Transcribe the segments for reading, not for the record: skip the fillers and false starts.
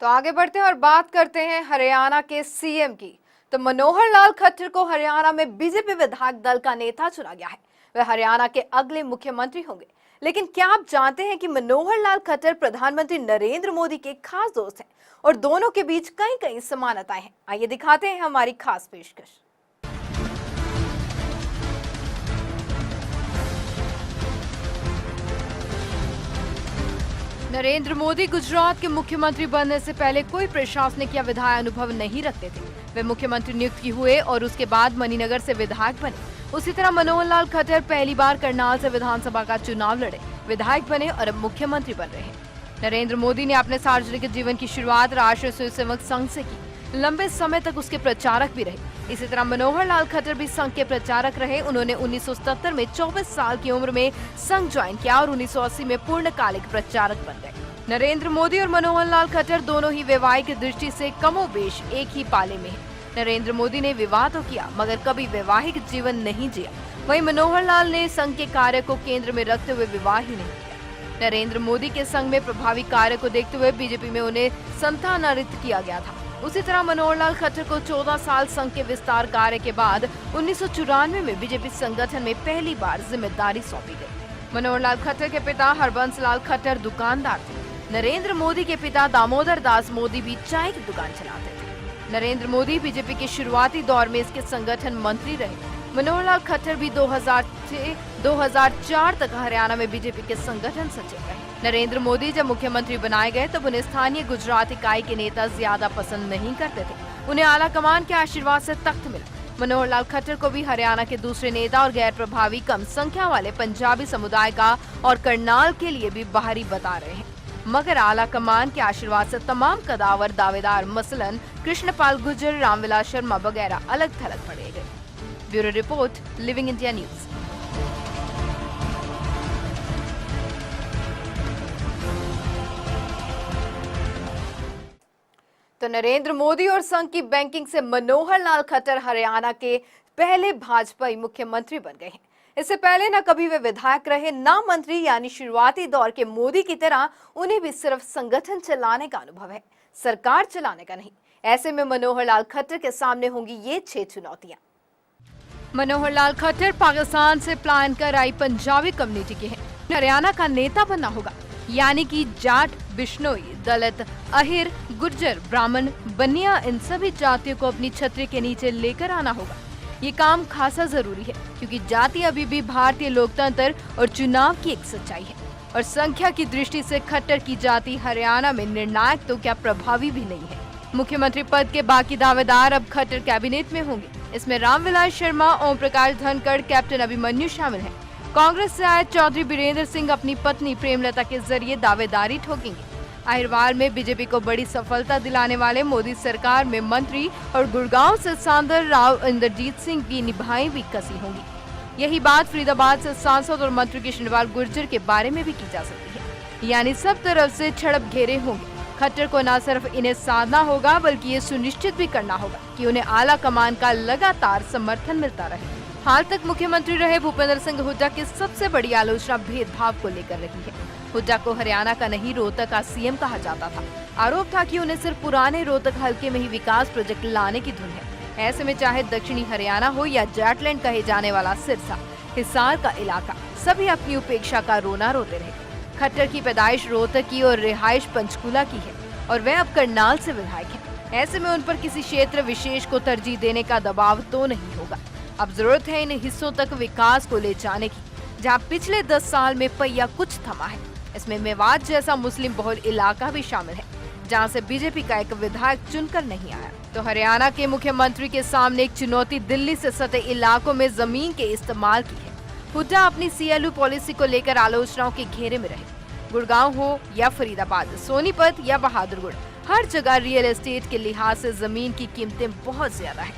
तो आगे बढ़ते हैं और बात करते हैं हरियाणा के सीएम की। तो मनोहर लाल खट्टर को हरियाणा में बीजेपी विधायक दल का नेता चुना गया है। वे हरियाणा के अगले मुख्यमंत्री होंगे। लेकिन क्या आप जानते हैं कि मनोहर लाल खट्टर प्रधानमंत्री नरेंद्र मोदी के खास दोस्त हैं और दोनों के बीच कई कई समानताएं हैं। आइए दिखाते हैं हमारी खास पेशकश। नरेंद्र मोदी गुजरात के मुख्यमंत्री बनने से पहले कोई प्रशासनिक या विधायक अनुभव नहीं रखते थे। वे मुख्यमंत्री नियुक्त हुए और उसके बाद मणिनगर से विधायक बने। उसी तरह मनोहर लाल खट्टर पहली बार करनाल से विधानसभा का चुनाव लड़े, विधायक बने और अब मुख्यमंत्री बन रहे हैं। नरेंद्र मोदी ने अपने सार्वजनिक जीवन की शुरुआत राष्ट्रीय स्वयंसेवक संघ से की। लंबे समय तक उसके प्रचारक भी रहे। इसी तरह मनोहर लाल खट्टर भी संघ के प्रचारक रहे। उन्होंने 1977 में 24 साल की उम्र में संघ ज्वाइन किया और 1980 में पूर्णकालिक प्रचारक बन गए। नरेंद्र मोदी और मनोहर लाल खट्टर दोनों ही वैवाहिक दृष्टि से कमोबेश एक ही पाले में हैं। नरेंद्र मोदी ने विवाह तो किया मगर कभी वैवाहिक जीवन नहीं जिया। वहीं मनोहर लाल ने संघ के कार्य को केंद्र में रखते हुए विवाह ही नहीं किया। नरेंद्र मोदी के संघ में प्रभावी कार्य को देखते हुए बीजेपी में उन्हें स्थानांतरित किया गया था। उसी तरह मनोहर लाल खट्टर को 14 साल संघ के विस्तार कार्य के बाद 1994 में बीजेपी संगठन में पहली बार जिम्मेदारी सौंपी गई। मनोहर लाल खट्टर के पिता हरबंस लाल खट्टर दुकानदार थे। नरेंद्र मोदी के पिता दामोदर दास मोदी भी चाय की दुकान चलाते थे। नरेंद्र मोदी बीजेपी के शुरुआती दौर में इसके संगठन मंत्री रहे। मनोहर लाल खट्टर भी 2004 तक हरियाणा में बीजेपी के संगठन सचिव रहे। नरेंद्र मोदी जब मुख्यमंत्री बनाए गए तब उन्हें स्थानीय गुजरात इकाई के नेता ज्यादा पसंद नहीं करते थे। उन्हें आला कमान के आशीर्वाद से तख्त मिला। मनोहर लाल खट्टर को भी हरियाणा के दूसरे नेता और गैर प्रभावी कम संख्या वाले पंजाबी समुदाय का और करनाल के लिए भी बाहरी बता रहे हैं। मगर आला कमान के आशीर्वाद से तमाम कदावर दावेदार मसलन कृष्णपाल गुर्जर, रामविलास शर्मा वगैरह अलग थलग पड़े गए। Bureau report, living India news. तो नरेंद्र मोदी और संघ की बैंकिंग से मनोहर लाल खट्टर हरियाणा के पहले भाजपाई मुख्यमंत्री बन गए हैं। इससे पहले न कभी वे विधायक रहे, न मंत्री, यानी शुरुआती दौर के मोदी की तरह उन्हें भी सिर्फ संगठन चलाने का अनुभव है, सरकार चलाने का नहीं। ऐसे में मनोहर लाल खट्टर के सामने होंगी ये 6 चुनौतियां। मनोहर लाल खट्टर पाकिस्तान से पलायन कर आई पंजाबी कम्युनिटी के हैं। हरियाणा का नेता बनना होगा, यानी कि जाट, बिश्नोई, दलित, अहिर, गुर्जर, ब्राह्मण, बनिया, इन सभी जातियों को अपनी छतरी के नीचे लेकर आना होगा। ये काम खासा जरूरी है क्योंकि जाति अभी भी भारतीय लोकतंत्र और चुनाव की एक सच्चाई है और संख्या की दृष्टि से खट्टर की जाति हरियाणा में निर्णायक तो क्या प्रभावी भी नहीं है। मुख्यमंत्री पद के बाकी दावेदार अब खट्टर कैबिनेट में होंगे। इसमें रामविलास शर्मा, ओम प्रकाश धनखड़, कैप्टन अभिमन्यु शामिल हैं। कांग्रेस से आए चौधरी बीरेंद्र सिंह अपनी पत्नी प्रेमलता के जरिए दावेदारी ठोकेंगे। अहिरवाल में बीजेपी को बड़ी सफलता दिलाने वाले मोदी सरकार में मंत्री और गुड़गांव से सांसद राव इंद्रजीत सिंह की निभाएं भी कसी होंगी। यही बात फरीदाबाद से सांसद और मंत्री कृष्णपाल गुर्जर के बारे में भी की जा सकती है। यानी सब तरफ से झड़प घेरे होंगे। खट्टर को न सिर्फ इन्हें साधना होगा बल्कि ये सुनिश्चित भी करना होगा कि उन्हें आला कमान का लगातार समर्थन मिलता रहे। हाल तक मुख्यमंत्री रहे भूपेंद्र सिंह हुड्डा की सबसे बड़ी आलोचना भेदभाव को लेकर रही है। हुड्डा को हरियाणा का नहीं रोहतक का सीएम कहा जाता था। आरोप था कि उन्हें सिर्फ पुराने रोहतक हल्के में ही विकास प्रोजेक्ट लाने की धुन है। ऐसे में चाहे दक्षिणी हरियाणा हो या जाटलैंड कहे जाने वाला सिरसा, हिसार का इलाका, सभी अपनी उपेक्षा का रोना रोते रहे। खट्टर की पैदाइश रोहतक की और रिहाइश पंचकूला की है और वह अब करनाल से विधायक है। ऐसे में उन पर किसी क्षेत्र विशेष को तरजीह देने का दबाव तो नहीं होगा। अब जरूरत है इन हिस्सों तक विकास को ले जाने की, जहां पिछले 10 साल में पहिया कुछ थमा है। इसमें मेवात जैसा मुस्लिम बहुल इलाका भी शामिल है, जहां से बीजेपी का एक विधायक चुनकर नहीं आया। तो हरियाणा के मुख्यमंत्री के सामने एक चुनौती दिल्ली से सटे इलाकों में जमीन के इस्तेमाल की है। हुड्डा अपनी CLU पॉलिसी को लेकर आलोचनाओं के घेरे में रहे। गुड़गांव हो या फरीदाबाद, सोनीपत या बहादुरगढ़, हर जगह रियल एस्टेट के लिहाज से जमीन की कीमतें बहुत ज्यादा है।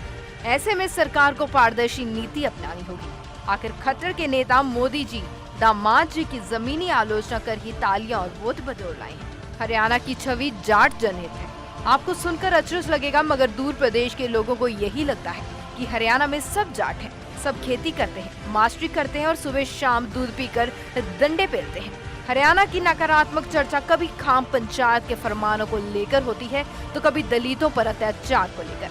ऐसे में सरकार को पारदर्शी नीति अपनानी होगी। आखिर खट्टर के नेता मोदी जी दामाद जी की जमीनी आलोचना कर ही तालियां और वोट बटोर लाई हैं। हरियाणा की छवि जाट जनहित है। आपको सुनकर अचरज लगेगा मगर दूर प्रदेश के लोगों को यही लगता है कि हरियाणा में सब जाट हैं, सब खेती करते हैं, मास्टरी करते हैं और सुबह शाम दूध पीकर डंडे पेलते हैं। हरियाणा की नकारात्मक चर्चा कभी खाम पंचायत के फरमानों को लेकर होती है तो कभी दलितों पर अत्याचार को लेकर।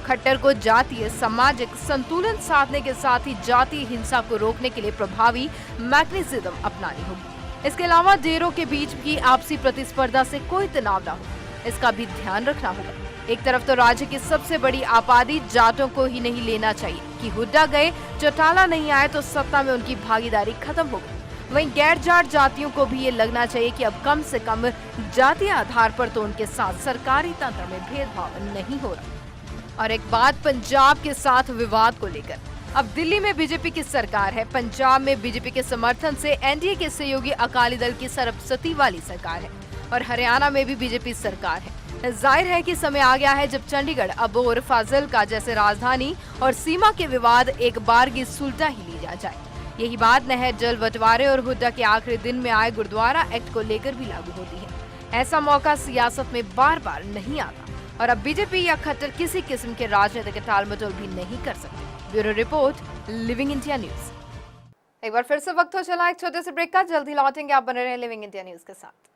खट्टर को जातीय सामाजिक संतुलन साधने के साथ ही जातीय हिंसा को रोकने के लिए प्रभावी मैकेनिज्म अपनानी होगी। इसके अलावा डेरों के बीच की आपसी प्रतिस्पर्धा से कोई तनाव न हो, इसका भी ध्यान रखना होगा। एक तरफ तो राज्य की सबसे बड़ी आबादी जाटों को ही नहीं लेना चाहिए कि हुड्डा गए चौटाला नहीं आए तो सत्ता में उनकी भागीदारी खत्म हो गई। वहीं गैर जाट जातियों को भी ये लगना चाहिए कि अब कम से कम जातीय आधार पर तो उनके साथ सरकारी तंत्र में भेदभाव नहीं हो रहा। और एक बात पंजाब के साथ विवाद को लेकर। अब दिल्ली में बीजेपी की सरकार है, पंजाब में बीजेपी के समर्थन से एनडीए के सहयोगी अकाली दल की सरबसती वाली सरकार है और हरियाणा में भी बीजेपी सरकार है। जाहिर है कि समय आ गया है जब चंडीगढ़, अबोर, फाजिलका जैसे राजधानी और सीमा के विवाद एक बार की सुलझा ही ली जाए। यही बात नहर जल बंटवारे और हुड्डा के आखिरी दिन में आए गुरुद्वारा एक्ट को लेकर भी लागू होती है। ऐसा मौका सियासत में बार बार नहीं आता और अब बीजेपी या खट्टर किसी किस्म के राजनीतिक टालमटोल भी नहीं कर सकते। Bureau report, living India news. एक बार फिर से वक्त हो चला एक छोटे से ब्रेक का, जल्दी लौटेंगे। आप बने रहे लिविंग इंडिया न्यूज के साथ।